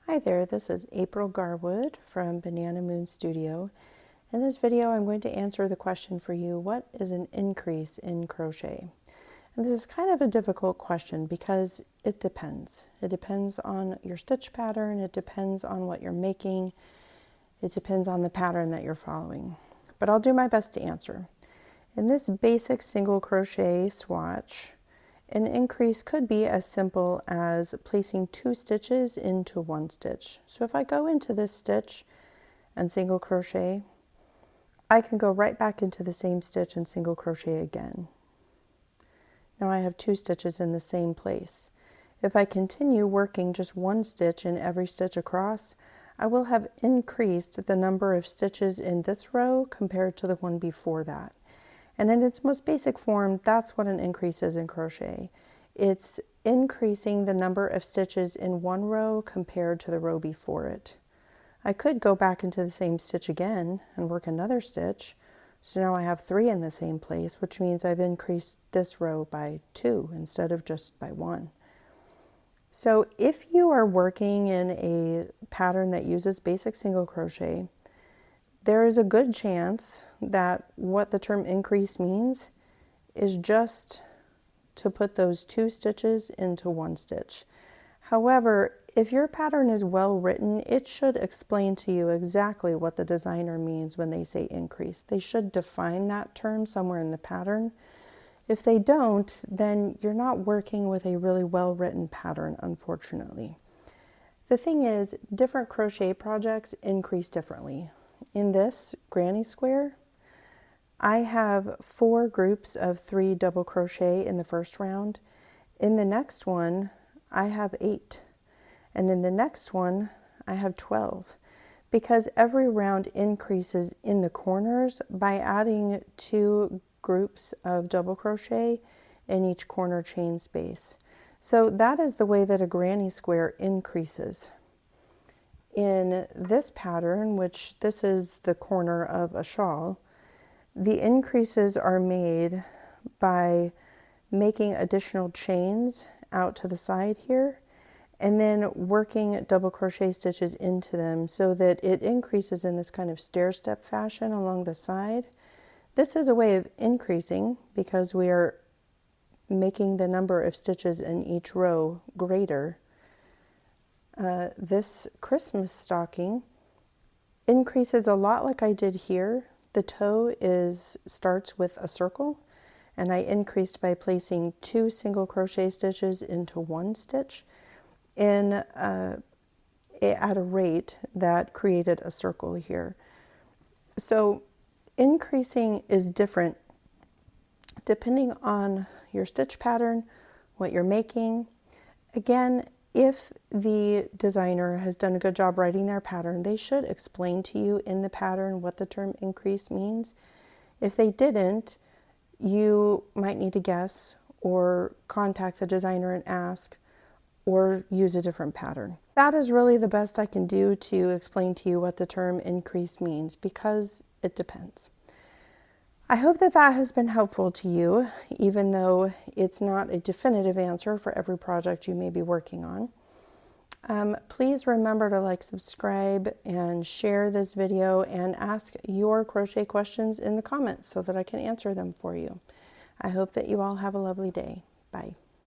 Hi there, this is April Garwood from Banana Moon Studio. In this video, I'm going to answer the question for you, what is an increase in crochet? And this is kind of a difficult question because it depends. It depends on your stitch pattern, it depends on what you're making, it depends on the pattern that you're following. But I'll do my best to answer. In this basic single crochet swatch, an increase could be as simple as placing 2 stitches into 1 stitch. So if I go into this stitch and single crochet, I can go right back into the same stitch and single crochet again. Now I have 2 stitches in the same place. If I continue working just 1 stitch in every stitch across, I will have increased the number of stitches in this row compared to the one before that. And in its most basic form, that's what an increase is in crochet. It's increasing the number of stitches in one row compared to the row before it. I could go back into the same stitch again and work another stitch. So now I have 3 in the same place, which means I've increased this row by 2 instead of just by 1. So if you are working in a pattern that uses basic single crochet, there is a good chance that what the term increase means is just to put those 2 stitches into 1 stitch. However, if your pattern is well written, it should explain to you exactly what the designer means when they say increase. They should define that term somewhere in the pattern. If they don't, then you're not working with a really well written pattern, unfortunately. The thing is, different crochet projects increase differently. In this granny square, I have 4 groups of 3 double crochet in the first round. In the next one, I have 8. And in the next one, I have 12. Because every round increases in the corners by adding 2 groups of double crochet in each corner chain space. So that is the way that a granny square increases. In this pattern, which this is the corner of a shawl, the increases are made by making additional chains out to the side here and then working double crochet stitches into them so that it increases in this kind of stair-step fashion along the side. This is a way of increasing because we are making the number of stitches in each row greater. This Christmas stocking increases a lot like I did here. The toe starts with a circle, and I increased by placing 2 single crochet stitches into 1 stitch at a rate that created a circle here. So increasing is different depending on your stitch pattern, what you're making. Again, if the designer has done a good job writing their pattern, they should explain to you in the pattern what the term increase means. If they didn't, you might need to guess or contact the designer and ask or use a different pattern. That is really the best I can do to explain to you what the term increase means because it depends. I hope that has been helpful to you, even though it's not a definitive answer for every project you may be working on. Please remember to like, subscribe, and share this video and ask your crochet questions in the comments so that I can answer them for you. I hope that you all have a lovely day. Bye.